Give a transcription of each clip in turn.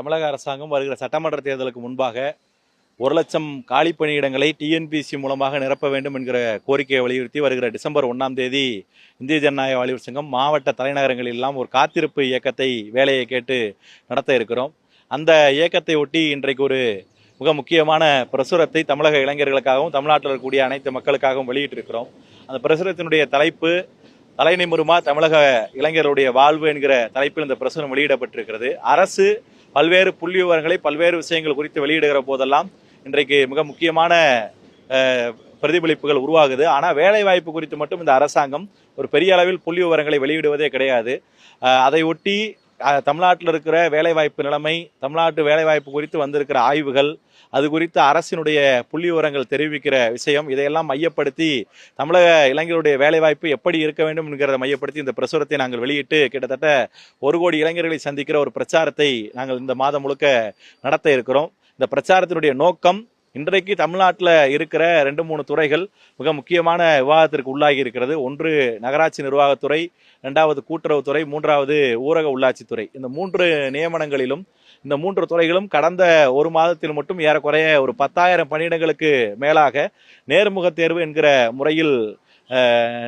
தமிழக அரசாங்கம் வருகிற சட்டமன்ற தேர்தலுக்கு முன்பாக 1,00,000 காலி பணியிடங்களை டிஎன்பிஎஸ்சி மூலமாக நிரப்ப வேண்டும் என்கிற கோரிக்கையை வலியுறுத்தி வருகிற டிசம்பர் 1ஆம் தேதி இந்திய ஜனநாயக வாலிபர் சங்கம் மாவட்ட தலைநகரங்களில் எல்லாம் ஒரு காத்திருப்பு இயக்கத்தை வேலையை கேட்டு நடத்த இருக்கிறோம். அந்த இயக்கத்தை ஒட்டி இன்றைக்கு ஒரு மிக முக்கியமான பிரசுரத்தை தமிழக இளைஞர்களுக்காகவும் தமிழ்நாட்டில் இருக்கக்கூடிய அனைத்து மக்களுக்காகவும் வெளியிட்டிருக்கிறோம். அந்த பிரசுரத்தினுடைய தலைப்பு தலைநிமிருமா தமிழக இளைஞர்களுடைய வாழ்வு என்கிற தலைப்பில் இந்த பிரசுரம் வெளியிடப்பட்டிருக்கிறது. அரசு பல்வேறு புள்ளி விவரங்களை பல்வேறு விஷயங்கள் குறித்து வெளியிடுகிற போதெல்லாம் இன்றைக்கு மிக முக்கியமான பிரதிபலிப்புகள் உருவாகுது. ஆனால் வேலை வாய்ப்பு குறித்து மட்டும் இந்த அரசாங்கம் ஒரு பெரிய அளவில் புள்ளி விவரங்களை வெளியிடுவதே கிடையாது. அதை ஒட்டி தமிழ்நாட்டில் இருக்கிற வேலைவாய்ப்பு நிலைமை, தமிழ்நாட்டு வேலைவாய்ப்பு குறித்து வந்திருக்கிற ஆய்வுகள், அது குறித்து அரசினுடைய புள்ளி விவரங்கள் தெரிவிக்கிற விஷயம், இதையெல்லாம் மையப்படுத்தி தமிழக இளைஞருடைய வேலைவாய்ப்பு எப்படி இருக்க வேண்டும் என்கிறத மையப்படுத்தி இந்த பிரசுரத்தை நாங்கள் வெளியிட்டு கிட்டத்தட்ட 1 கோடி இளைஞர்களை சந்திக்கிற ஒரு பிரச்சாரத்தை நாங்கள் இந்த மாதம் முழுக்க நடத்த இருக்கிறோம். இந்த பிரச்சாரத்தினுடைய நோக்கம் இன்றைக்கு தமிழ்நாட்டில் இருக்கிற 2-3 துறைகள் மிக முக்கியமான விவாதத்திற்கு உள்ளாகி இருக்கிறது. ஒன்று நகராட்சி நிர்வாகத்துறை, 2வது கூட்டுறவுத்துறை, 3வது ஊரக உள்ளாட்சித்துறை. இந்த 3 நியமனங்களிலும் இந்த 3 துறைகளும் கடந்த ஒரு மாதத்தில் மட்டும் ஏறக்குறைய ஒரு 10,000 பணியிடங்களுக்கு மேலாக நேர்முக தேர்வு என்கிற முறையில்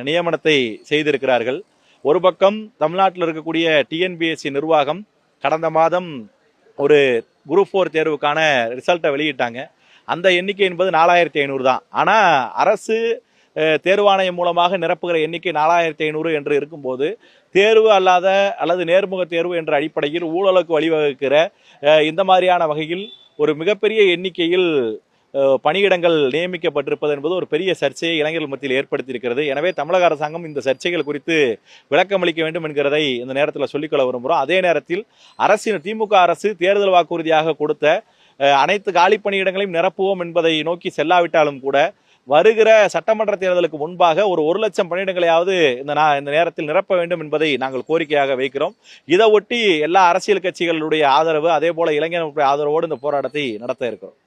நியமனத்தை செய்திருக்கிறார்கள். ஒரு பக்கம் தமிழ்நாட்டில் இருக்கக்கூடிய டிஎன்பிஎஸ்சி நிர்வாகம் கடந்த மாதம் ஒரு குரூப் 4 தேர்வுக்கான ரிசல்ட்டை வெளியிட்டாங்க. அந்த எண்ணிக்கை என்பது 4,500 தான். ஆனால் அரசு தேர்வாணையம் மூலமாக நிரப்புகிற எண்ணிக்கை 4,500 என்று இருக்கும்போது தேர்வு அல்லாத அல்லது நேர்முக தேர்வு என்ற அடிப்படையில் ஊழலுக்கு வழிவகுக்கிற இந்த மாதிரியான வகையில் ஒரு மிகப்பெரிய எண்ணிக்கையில் பணியிடங்கள் நியமிக்கப்பட்டிருப்பது என்பது ஒரு பெரிய சர்ச்சையை இளைஞர்கள் மத்தியில் ஏற்படுத்தியிருக்கிறது. எனவே தமிழக அரசாங்கம் இந்த சர்ச்சைகள் குறித்து விளக்கமளிக்க வேண்டும் என்கிறதை இந்த நேரத்தில் சொல்லிக்கொள்ள விரும்புகிறோம். அதே நேரத்தில் திமுக அரசு தேர்தல் வாக்குறுதியாக கொடுத்த அனைத்து காலி பணியிடங்களையும் நிரப்புவோம் என்பதை நோக்கி செல்லாவிட்டாலும் கூட வருகிற சட்டமன்ற தேர்தலுக்கு முன்பாக ஒரு 1,00,000 பணியிடங்களையாவது இந்த நேரத்தில் நிரப்ப வேண்டும் என்பதை நாங்கள் கோரிக்கையாக வைக்கிறோம். இதை ஒட்டி எல்லா அரசியல் கட்சிகளுடைய ஆதரவு, அதே போல இளைஞர்களுடைய ஆதரவோடு இந்த போராட்டத்தை நடத்த இருக்கிறோம்.